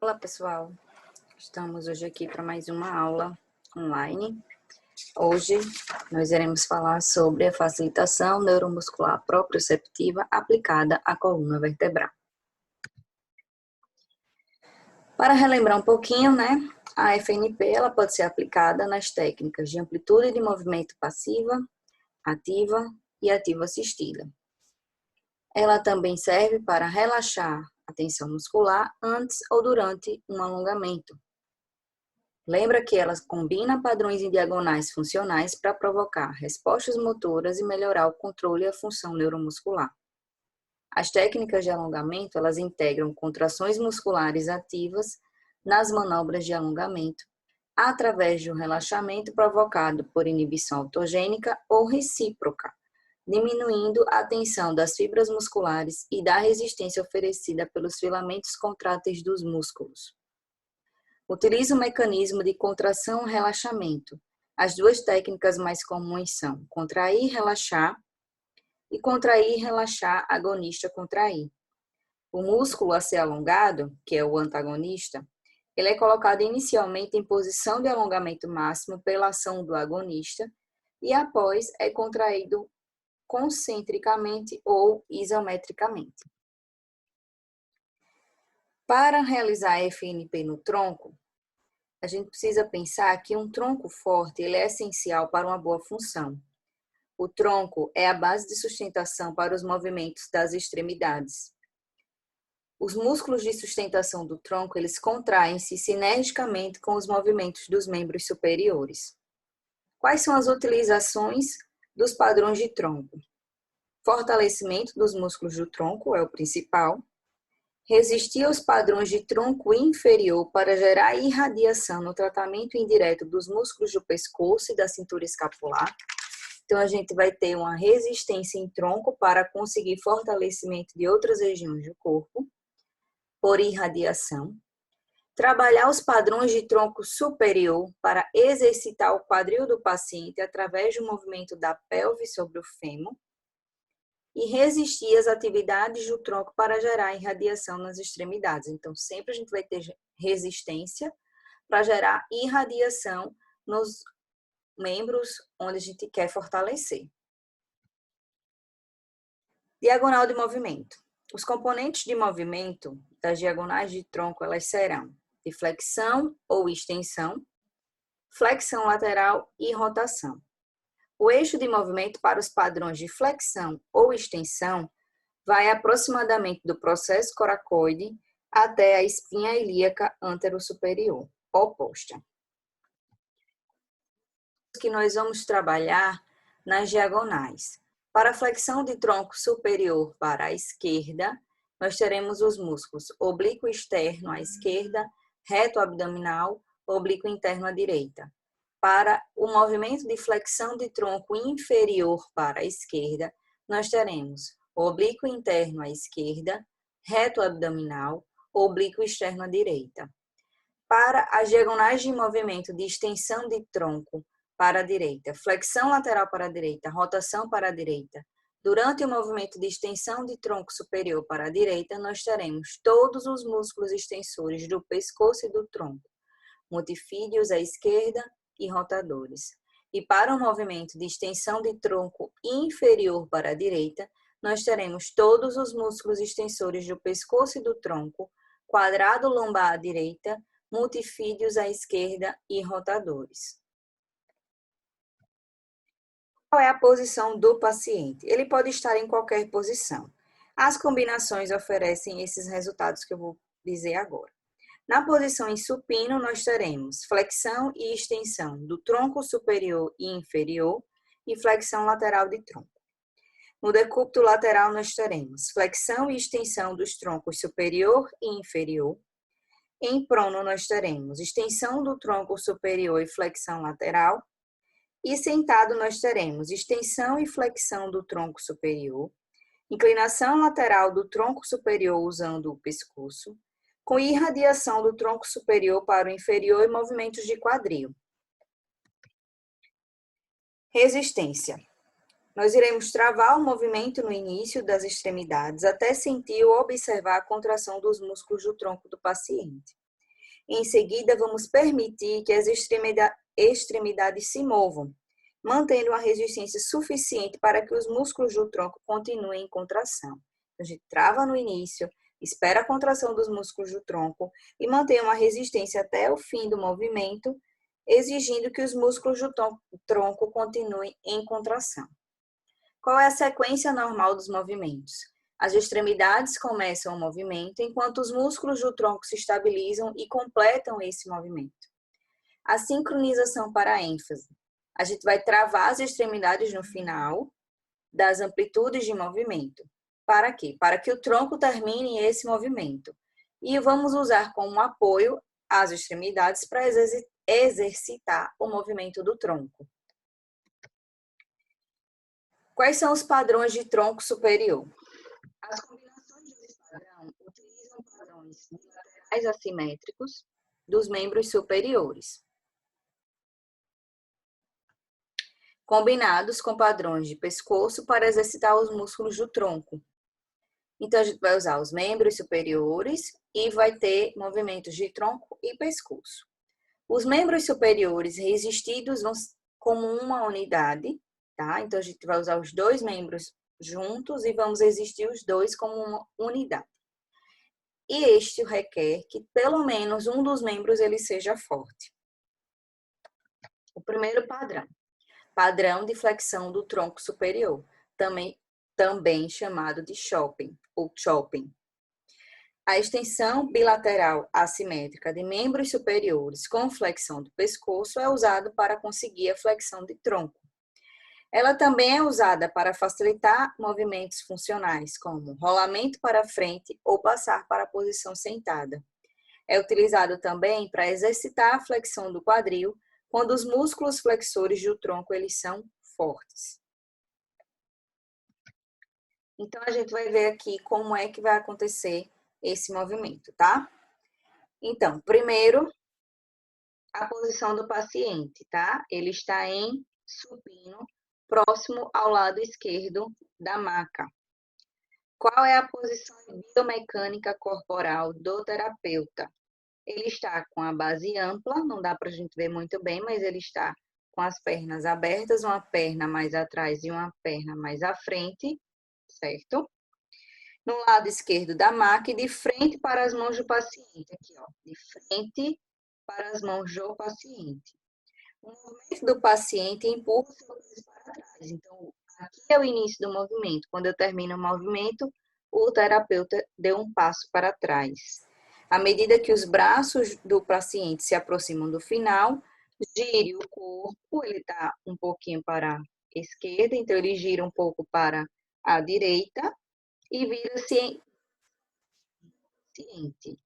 Olá, pessoal. Estamos hoje aqui para mais uma aula online. Hoje nós iremos falar sobre a facilitação neuromuscular proprioceptiva aplicada à coluna vertebral. Para relembrar um pouquinho, a FNP ela pode ser aplicada nas técnicas de amplitude de movimento passiva, ativa e ativa assistida. Ela também serve para relaxar a tensão muscular antes ou durante um alongamento. Lembra que ela combina padrões em diagonais funcionais para provocar respostas motoras e melhorar o controle e a função neuromuscular. As técnicas de alongamento, elas integram contrações musculares ativas nas manobras de alongamento, através de um relaxamento provocado por inibição autogênica ou recíproca, diminuindo a tensão das fibras musculares e da resistência oferecida pelos filamentos contráteis dos músculos. Utiliza o mecanismo de contração-relaxamento. As duas técnicas mais comuns são contrair, relaxar e contrair, relaxar, agonista, contrair. O músculo a ser alongado, que é o antagonista, ele é colocado inicialmente em posição de alongamento máximo pela ação do agonista e após é contraído concentricamente ou isometricamente. Para realizar a FNP no tronco, a gente precisa pensar que um tronco forte ele é essencial para uma boa função. O tronco é a base de sustentação para os movimentos das extremidades. Os músculos de sustentação do tronco, eles contraem-se sinergicamente com os movimentos dos membros superiores. Quais são as utilizações dos padrões de tronco? Fortalecimento dos músculos do tronco é o principal. Resistir aos padrões de tronco inferior para gerar irradiação no tratamento indireto dos músculos do pescoço e da cintura escapular. Então, a gente vai ter uma resistência em tronco para conseguir fortalecimento de outras regiões do corpo por irradiação. Trabalhar os padrões de tronco superior para exercitar o quadril do paciente através do movimento da pelve sobre o fêmur. E resistir às atividades do tronco para gerar irradiação nas extremidades. Então, sempre a gente vai ter resistência para gerar irradiação nos membros onde a gente quer fortalecer. Diagonal de movimento. Os componentes de movimento das diagonais de tronco, elas serão de flexão ou extensão, flexão lateral e rotação. O eixo de movimento para os padrões de flexão ou extensão vai aproximadamente do processo coracoide até a espinha ilíaca antero-superior, oposta. Que nós vamos trabalhar nas diagonais. Para a flexão de tronco superior para a esquerda, nós teremos os músculos oblíquo externo à esquerda, reto abdominal, oblíquo interno à direita. Para o movimento de flexão de tronco inferior para a esquerda, nós teremos oblíquo interno à esquerda, reto abdominal, oblíquo externo à direita. Para as diagonais de movimento de extensão de tronco para a direita, flexão lateral para a direita, rotação para a direita. Durante o movimento de extensão de tronco superior para a direita, nós teremos todos os músculos extensores do pescoço e do tronco, multifídios à esquerda e rotadores. E para o movimento de extensão de tronco inferior para a direita, nós teremos todos os músculos extensores do pescoço e do tronco, quadrado lombar à direita, multifídios à esquerda e rotadores. Qual é a posição do paciente? Ele pode estar em qualquer posição. As combinações oferecem esses resultados que eu vou dizer agora. Na posição em supino, nós teremos flexão e extensão do tronco superior e inferior e flexão lateral de tronco. No decúbito lateral, nós teremos flexão e extensão dos troncos superior e inferior. Em prono, nós teremos extensão do tronco superior e flexão lateral. E sentado, nós teremos extensão e flexão do tronco superior, inclinação lateral do tronco superior usando o pescoço, com irradiação do tronco superior para o inferior e movimentos de quadril. Resistência. Nós iremos travar o movimento no início das extremidades até sentir ou observar a contração dos músculos do tronco do paciente. Em seguida, vamos permitir que as extremidades se movam, mantendo uma resistência suficiente para que os músculos do tronco continuem em contração. A gente trava no início, espera a contração dos músculos do tronco e mantém uma resistência até o fim do movimento, exigindo que os músculos do tronco continuem em contração. Qual é a sequência normal dos movimentos? As extremidades começam o movimento enquanto os músculos do tronco se estabilizam e completam esse movimento. A sincronização para a ênfase. A gente vai travar as extremidades no final das amplitudes de movimento. Para quê? Para que o tronco termine esse movimento. E vamos usar como apoio as extremidades para exercitar o movimento do tronco. Quais são os padrões de tronco superior? As combinações desse padrão utilizam padrões bilaterais assimétricos dos membros superiores, combinados com padrões de pescoço para exercitar os músculos do tronco. Então, a gente vai usar os membros superiores e vai ter movimentos de tronco e pescoço. Os membros superiores resistidos vão como uma unidade, tá? Então, a gente vai usar os dois membros juntos e vamos resistir os dois como uma unidade. E este requer que pelo menos um dos membros ele seja forte. O primeiro padrão. Padrão de flexão do tronco superior, também chamado de chopping ou chopping. A extensão bilateral assimétrica de membros superiores com flexão do pescoço é usada para conseguir a flexão de tronco. Ela também é usada para facilitar movimentos funcionais, como rolamento para frente ou passar para a posição sentada. É utilizado também para exercitar a flexão do quadril, quando os músculos flexores do tronco eles são fortes. Então, a gente vai ver aqui como é que vai acontecer esse movimento, tá? Então, primeiro, a posição do paciente, tá? Ele está em supino, próximo ao lado esquerdo da maca. Qual é a posição biomecânica corporal do terapeuta? Ele está com a base ampla, não dá para a gente ver muito bem, mas ele está com as pernas abertas, uma perna mais atrás e uma perna mais à frente, certo? No lado esquerdo da maca e de frente para as mãos do paciente, aqui ó, de frente para as mãos do paciente. O movimento do paciente empurra o seu peso para trás. Então, aqui é o início do movimento. Quando eu termino o movimento, o terapeuta deu um passo para trás. À medida que os braços do paciente se aproximam do final, gire o corpo, ele está um pouquinho para a esquerda, então ele gira um pouco para a direita e vira-se em paciente.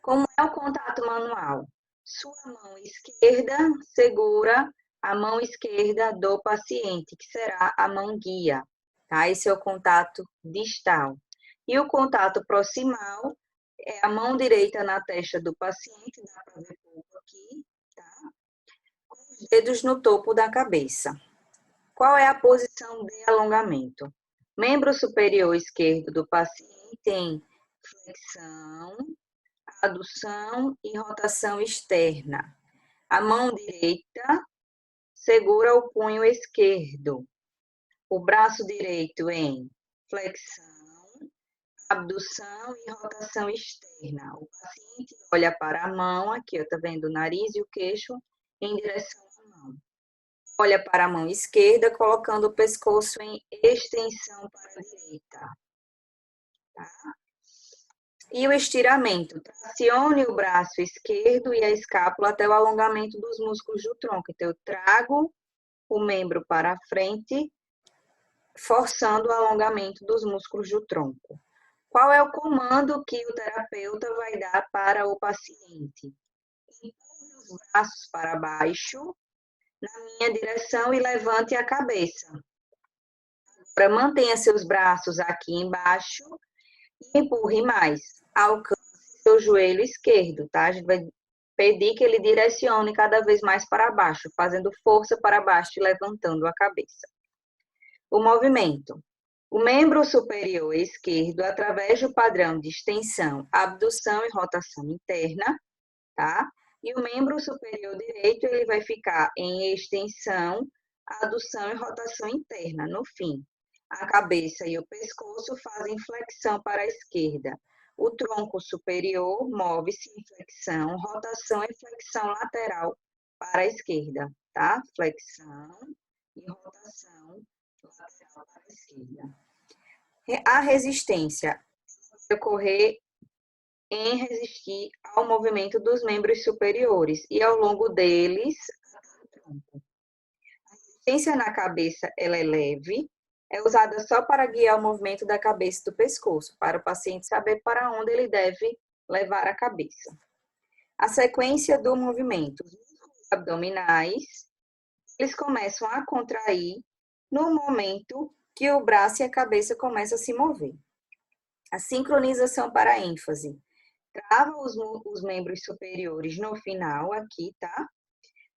Como é o contato manual? Sua mão esquerda segura a mão esquerda do paciente, que será a mão guia, tá? Esse é o contato distal. E o contato proximal é a mão direita na testa do paciente, dá para ver pouco aqui, tá? Com os dedos no topo da cabeça. Qual é a posição de alongamento? Membro superior esquerdo do paciente em flexão, adução e rotação externa. A mão direita segura o punho esquerdo. O braço direito em flexão, abdução e rotação externa. O paciente olha para a mão, aqui, ó, tá vendo o nariz e o queixo em direção à mão. Olha para a mão esquerda, colocando o pescoço em extensão para a direita. Tá? E o estiramento. Tracione o braço esquerdo e a escápula até o alongamento dos músculos do tronco. Então, eu trago o membro para a frente, forçando o alongamento dos músculos do tronco. Qual é o comando que o terapeuta vai dar para o paciente? Empurre os braços para baixo, na minha direção e levante a cabeça. Agora, mantenha seus braços aqui embaixo e empurre mais. Alcance seu joelho esquerdo, tá? A gente vai pedir que ele direcione cada vez mais para baixo, fazendo força para baixo e levantando a cabeça. O movimento. O membro superior esquerdo, através do padrão de extensão, abdução e rotação interna, tá? E o membro superior direito, ele vai ficar em extensão, adução e rotação interna, no fim. A cabeça e o pescoço fazem flexão para a esquerda. O tronco superior move-se em flexão, rotação e flexão lateral para a esquerda, tá? Flexão e rotação lateral para a esquerda. A resistência vai ocorrer em resistir ao movimento dos membros superiores e ao longo deles até o tronco. A resistência na cabeça, ela é leve, é usada só para guiar o movimento da cabeça e do pescoço, para o paciente saber para onde ele deve levar a cabeça. A sequência do movimento. Os músculos abdominais, eles começam a contrair no momento que o braço e a cabeça começam a se mover. A sincronização para a ênfase. Trava os membros superiores no final aqui, tá?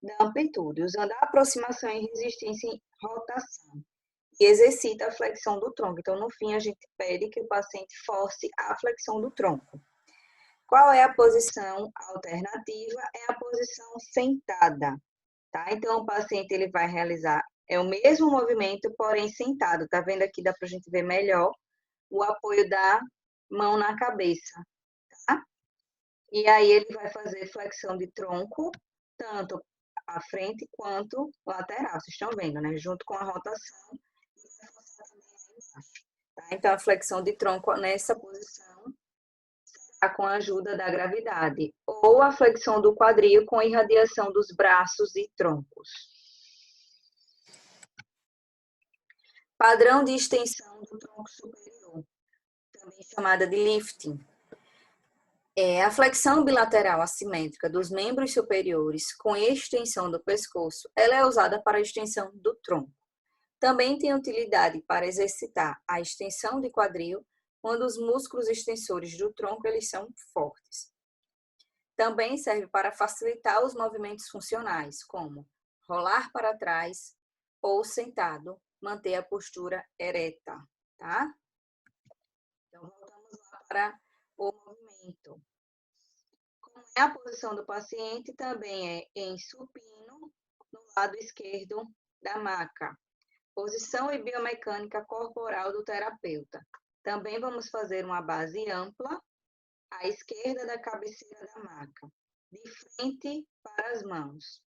Da amplitude, usando a aproximação e resistência em rotação. E exercita a flexão do tronco. Então, no fim, a gente pede que o paciente force a flexão do tronco. Qual é a posição alternativa? É a posição sentada, tá? Então, o paciente, ele vai realizar, o mesmo movimento, porém sentado. Tá vendo aqui? Dá pra gente ver melhor o apoio da mão na cabeça, tá? E aí, ele vai fazer flexão de tronco, tanto à frente quanto lateral. Vocês estão vendo, né? Junto com a rotação. E vai forçar também aí embaixo, tá? Então, a flexão de tronco nessa posição será com a ajuda da gravidade. Ou a flexão do quadril com irradiação dos braços e troncos. Padrão de extensão do tronco superior, também chamada de lifting. A flexão bilateral assimétrica dos membros superiores com extensão do pescoço, ela é usada para a extensão do tronco. Também tem utilidade para exercitar a extensão de quadril quando os músculos extensores do tronco eles são fortes. Também serve para facilitar os movimentos funcionais, como rolar para trás ou sentado, manter a postura ereta, tá? Então, voltamos lá para o movimento. Como é a posição do paciente, também é em supino, no lado esquerdo da maca. Posição e biomecânica corporal do terapeuta. Também vamos fazer uma base ampla, à esquerda da cabeceira da maca, de frente para as mãos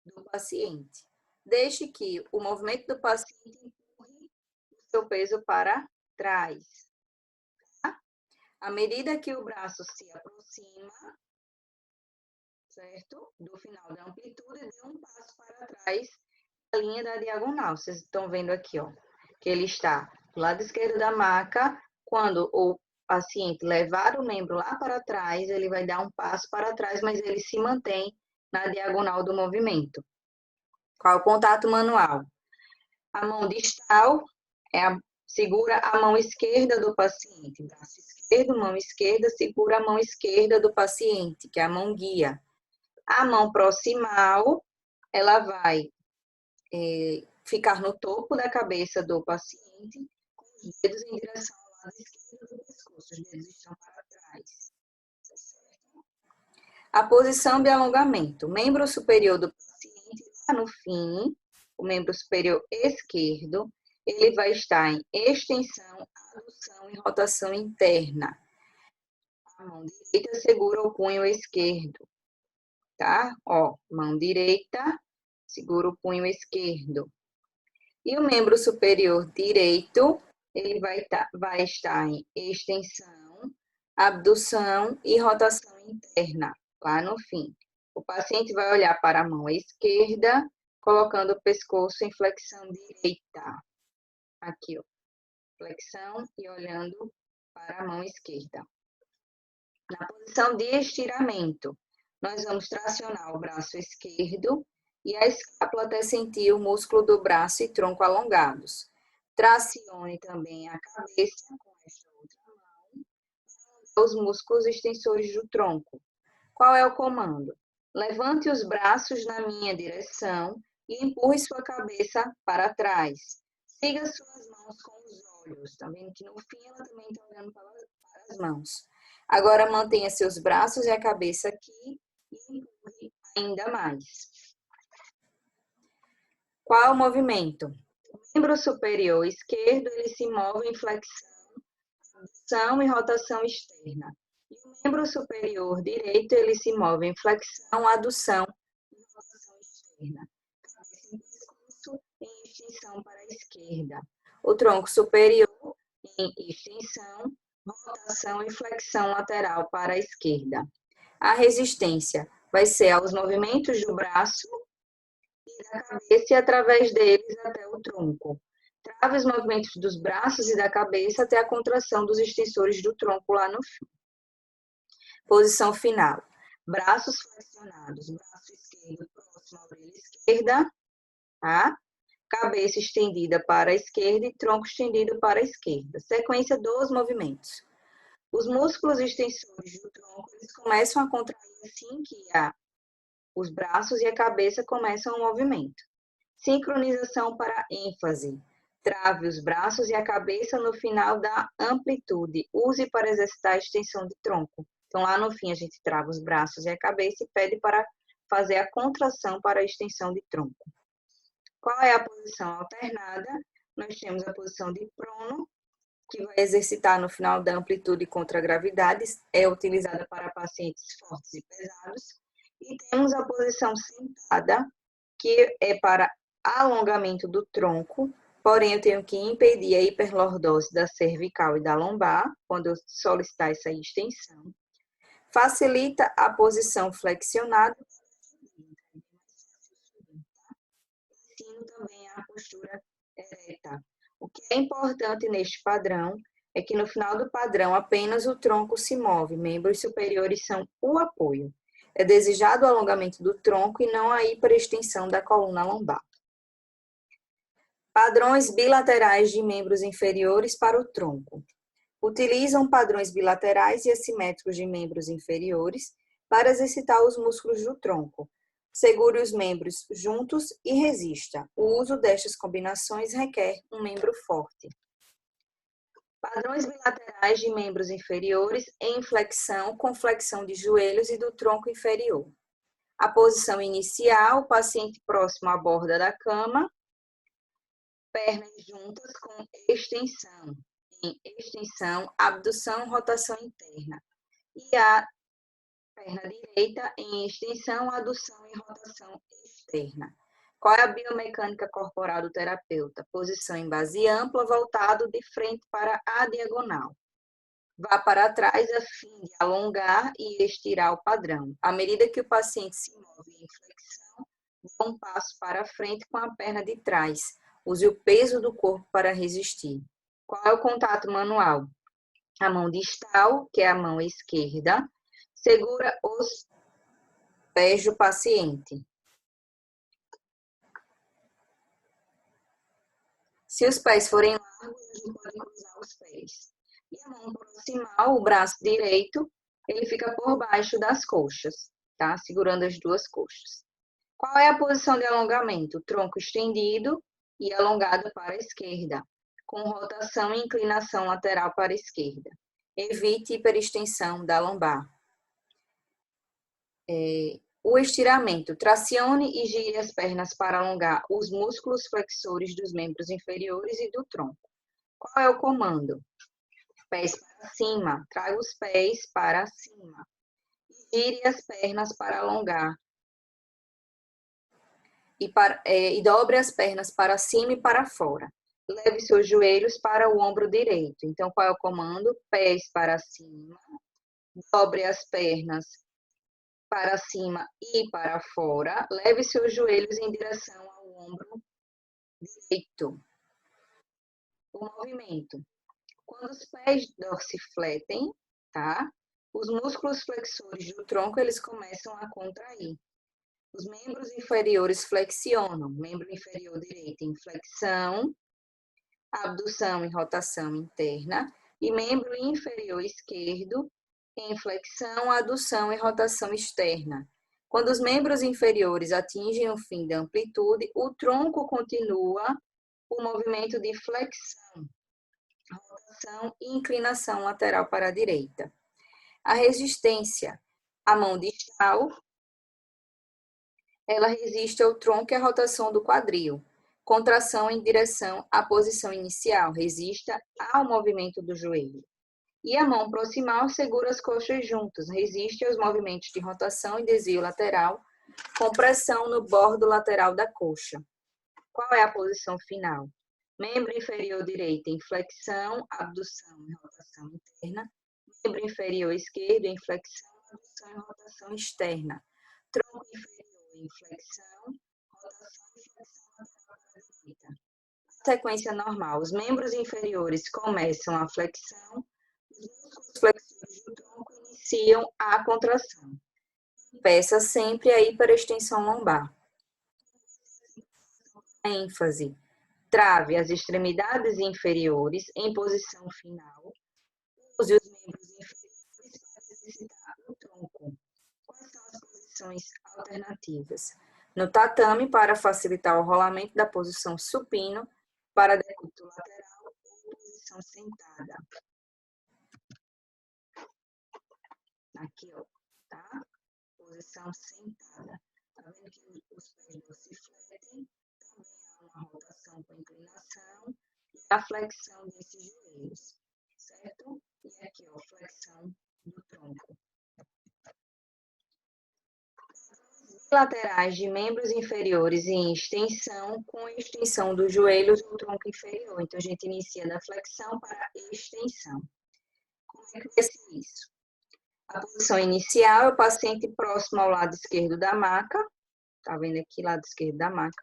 do paciente. Deixe que o movimento do paciente empurre o seu peso para trás. Tá? À medida que o braço se aproxima, certo? Do final da amplitude, dê um passo para trás da linha da diagonal. Vocês estão vendo aqui, ó, que ele está do lado esquerdo da maca. Quando o paciente levar o membro lá para trás, ele vai dar um passo para trás, mas ele se mantém na diagonal do movimento. Qual é o contato manual? A mão distal segura a mão esquerda do paciente. Braço esquerdo, mão esquerda, segura a mão esquerda do paciente, que é a mão guia. A mão proximal, ela vai ficar no topo da cabeça do paciente, com os dedos em direção ao lado esquerdo do pescoço. Os dedos estão para trás. A posição de alongamento. O membro superior do paciente, lá no fim, o membro superior esquerdo, ele vai estar em extensão, adução e rotação interna. A mão direita segura o punho esquerdo, tá? Ó, mão direita segura o punho esquerdo. E o membro superior direito, ele vai estar em extensão, abdução e rotação interna, lá no fim. O paciente vai olhar para a mão esquerda, colocando o pescoço em flexão direita. Aqui, ó. Flexão e olhando para a mão esquerda. Na posição de estiramento, nós vamos tracionar o braço esquerdo e a escápula até sentir o músculo do braço e tronco alongados. Tracione também a cabeça com esta outra mão, os músculos extensores do tronco. Qual é o comando? Levante os braços na minha direção e empurre sua cabeça para trás. Siga suas mãos com os olhos. Tá vendo que no fim ela também está olhando para as mãos. Agora mantenha seus braços e a cabeça aqui e empurre ainda mais. Qual é o movimento? O membro superior esquerdo ele se move em flexão e rotação externa. E o membro superior direito ele se move em flexão, adução e rotação externa. Cabeça em pescoço em extensão para a esquerda. O tronco superior em extensão, rotação e flexão lateral para a esquerda. A resistência vai ser aos movimentos do braço e da cabeça e através deles até o tronco. Trave os movimentos dos braços e da cabeça até a contração dos extensores do tronco lá no fim. Posição final. Braços flexionados, braço esquerdo próximo à orelha esquerda, tá? Cabeça estendida para a esquerda e tronco estendido para a esquerda. Sequência dos movimentos. Os músculos extensores do tronco eles começam a contrair assim que os braços e a cabeça começam o movimento. Sincronização para ênfase. Trave os braços e a cabeça no final da amplitude. Use para exercitar a extensão de tronco. Então, lá no fim, a gente trava os braços e a cabeça e pede para fazer a contração para a extensão de tronco. Qual é a posição alternada? Nós temos a posição de prono, que vai exercitar no final da amplitude contra a gravidade, é utilizada para pacientes fortes e pesados. E temos a posição sentada, que é para alongamento do tronco, porém eu tenho que impedir a hiperlordose da cervical e da lombar, quando eu solicitar essa extensão. Facilita a posição flexionada, ensino também a postura ereta. O que é importante neste padrão é que no final do padrão apenas o tronco se move, membros superiores são o apoio. É desejado o alongamento do tronco e não a hiperextensão da coluna lombar. Padrões bilaterais de membros inferiores para o tronco. Utilizam padrões bilaterais e assimétricos de membros inferiores para exercitar os músculos do tronco. Segure os membros juntos e resista. O uso destas combinações requer um membro forte. Padrões bilaterais de membros inferiores em flexão, com flexão de joelhos e do tronco inferior. A posição inicial, paciente próximo à borda da cama, pernas juntas com extensão. Em extensão, abdução, rotação interna. E a perna direita em extensão, adução e rotação externa. Qual é a biomecânica corporal do terapeuta? Posição em base ampla, voltado de frente para a diagonal. Vá para trás a fim de alongar e estirar o padrão. À medida que o paciente se move em flexão, dê um passo para frente com a perna de trás. Use o peso do corpo para resistir. Qual é o contato manual? A mão distal, que é a mão esquerda, segura os pés do paciente. Se os pés forem largos, a gente pode cruzar os pés. E a mão proximal, o braço direito, ele fica por baixo das coxas, tá? Segurando as duas coxas. Qual é a posição de alongamento? Tronco estendido e alongado para a esquerda, com rotação e inclinação lateral para a esquerda. Evite hiperextensão da lombar. O estiramento. Tracione e gire as pernas para alongar os músculos flexores dos membros inferiores e do tronco. Qual é o comando? Pés para cima. Traga os pés para cima. Gire as pernas para alongar. E dobre as pernas para cima e para fora. Leve seus joelhos para o ombro direito. Então, qual é o comando? Pés para cima. Dobre as pernas para cima e para fora. Leve seus joelhos em direção ao ombro direito. O movimento. Quando os pés dorsifletem, tá? Os músculos flexores do tronco, eles começam a contrair. Os membros inferiores flexionam. Membro inferior direito em flexão, abdução e rotação interna. E membro inferior esquerdo em flexão, adução e rotação externa. Quando os membros inferiores atingem o fim da amplitude, o tronco continua o movimento de flexão. rotação e inclinação lateral para a direita. A resistência, a mão distal, ela resiste ao tronco e à rotação do quadril. Contração em direção à posição inicial, resista ao movimento do joelho. E a mão proximal segura as coxas juntas, resiste aos movimentos de rotação e desvio lateral, com pressão no bordo lateral da coxa. Qual é a posição final? Membro inferior direito em flexão, abdução e rotação interna. Membro inferior esquerdo em flexão, abdução e rotação externa. Tronco inferior em flexão, rotação e flexão lateral para a direita. Sequência normal. Os membros inferiores começam a flexão, os músculos flexores do tronco iniciam a contração. Peça sempre a hiperextensão lombar. ênfase. Trave as extremidades inferiores em posição final. Use os membros inferiores para exercitar o tronco. Quais são as posições alternativas? No tatame, para facilitar o rolamento da posição supino, para decúbito lateral ou posição sentada. Aqui, ó, tá? Posição sentada. Tá vendo que os pés dorsifletem? Também há uma rotação com inclinação e a flexão desses joelhos, certo? E aqui, ó, flexão do tronco. Laterais de membros inferiores em extensão, com a extensão dos joelhos no tronco inferior. Então, a gente inicia da flexão para a extensão. Como é que vai ser isso? A posição inicial é o paciente próximo ao lado esquerdo da maca. Tá vendo aqui, lado esquerdo da maca.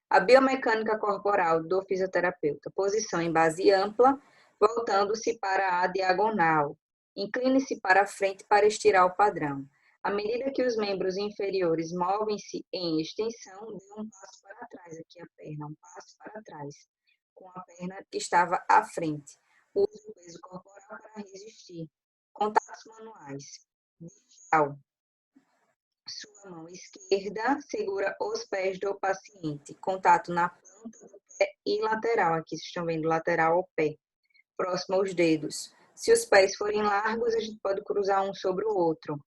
A biomecânica corporal do fisioterapeuta. Posição em base ampla, voltando-se para a diagonal. Incline-se para a frente para estirar o padrão. À medida que os membros inferiores movem-se em extensão, dê um passo para trás, aqui a perna, um passo para trás, com a perna que estava à frente. Use o peso corporal para resistir. Contatos manuais. Distal. Sua mão esquerda segura os pés do paciente. Contato na planta do pé e lateral. Aqui vocês estão vendo lateral ao pé. Próximo aos dedos. Se os pés forem largos, a gente pode cruzar um sobre o outro.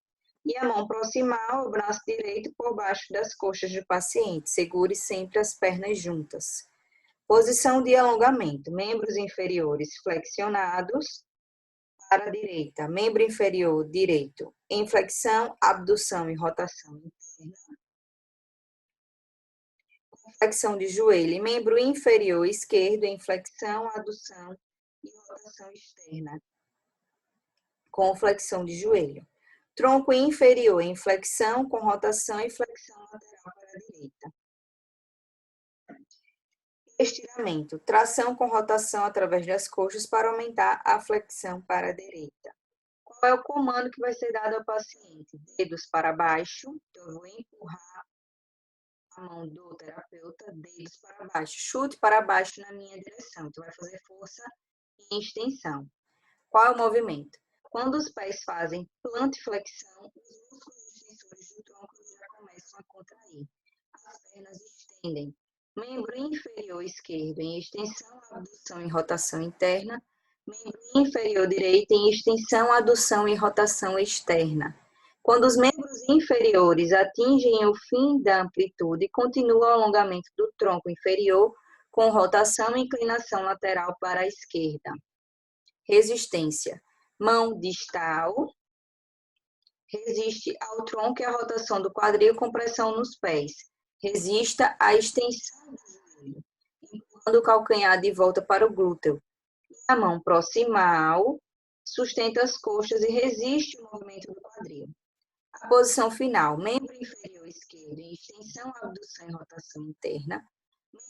E a mão proximal, o braço direito por baixo das coxas do paciente. Segure sempre as pernas juntas. Posição de alongamento. Membros inferiores flexionados para a direita. Membro inferior direito em flexão, abdução e rotação interna. Flexão de joelho. Membro inferior esquerdo em flexão, adução e rotação externa. Com flexão de joelho. Tronco inferior em flexão, com rotação e flexão lateral para a direita. Estiramento. Tração com rotação através das coxas para aumentar a flexão para a direita. Qual é o comando que vai ser dado ao paciente? Dedos para baixo. Então, eu vou empurrar a mão do terapeuta, dedos para baixo. Chute para baixo na minha direção. Então, vai fazer força em extensão. Qual é o movimento? Quando os pés fazem plantiflexão, os músculos extensores do tronco já começam a contrair. As pernas estendem. Membro inferior esquerdo em extensão, abdução e rotação interna. Membro inferior direito em extensão, adução e rotação externa. Quando os membros inferiores atingem o fim da amplitude, continua o alongamento do tronco inferior com rotação e inclinação lateral para a esquerda. Resistência. Mão distal resiste ao tronco e à rotação do quadril com pressão nos pés. Resista à extensão do joelho, empurrando o calcanhar de volta para o glúteo. A mão proximal sustenta as coxas e resiste o movimento do quadril. A posição final, membro inferior esquerdo em extensão, abdução e rotação interna.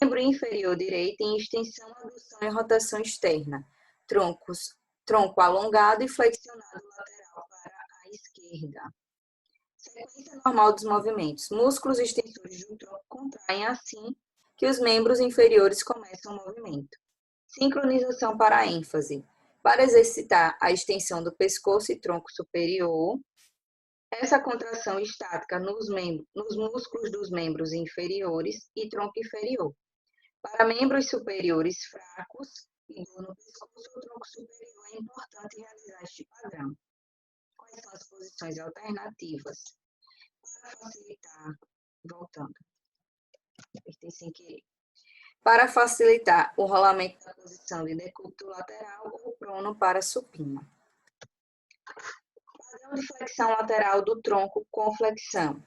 Membro inferior direito em extensão, abdução e rotação externa. Tronco alongado e flexionado lateral para a esquerda. Sequência normal dos movimentos. Músculos extensores do tronco contraem assim que os membros inferiores começam o movimento. Sincronização para a ênfase. Para exercitar a extensão do pescoço e tronco superior, essa contração estática nos músculos dos membros inferiores e tronco inferior. Para membros superiores fracos, e dor no pescoço ou tronco superior, é importante realizar este padrão. Quais são as posições alternativas para facilitar, voltando, apertei sem querer, para facilitar o rolamento da posição de decúbito lateral ou prono para supino. Padrão de flexão lateral do tronco com flexão.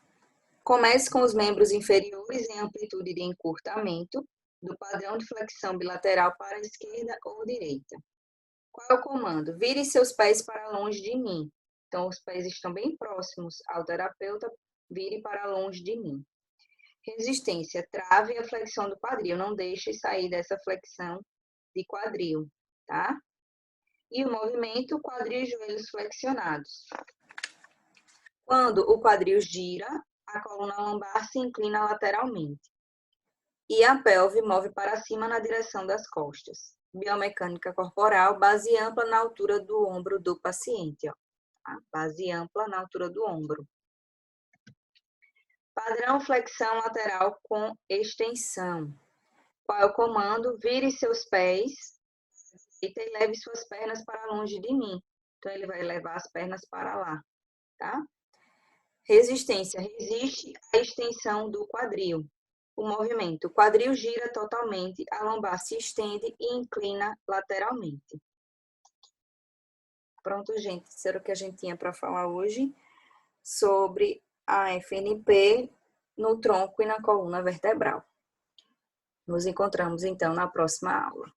Comece com os membros inferiores em amplitude de encurtamento do padrão de flexão bilateral para a esquerda ou direita. Qual é o comando? Vire seus pés para longe de mim. Então, os pés estão bem próximos ao terapeuta, vire para longe de mim. Resistência, trave a flexão do quadril, não deixe sair dessa flexão de quadril, tá? E o movimento, quadril e joelhos flexionados. Quando o quadril gira, a coluna lombar se inclina lateralmente. E a pelve move para cima na direção das costas. Biomecânica corporal, base ampla na altura do ombro do paciente, ó. Tá? Base ampla na altura do ombro. Padrão flexão lateral com extensão. Qual é o comando? Vire seus pés e leve suas pernas para longe de mim. Então, ele vai levar as pernas para lá, tá? Resistência, resiste à extensão do quadril. O movimento, o quadril gira totalmente, a lombar se estende e inclina lateralmente. Pronto, gente, isso era o que a gente tinha para falar hoje sobre a FNP no tronco e na coluna vertebral. Nos encontramos, então, na próxima aula.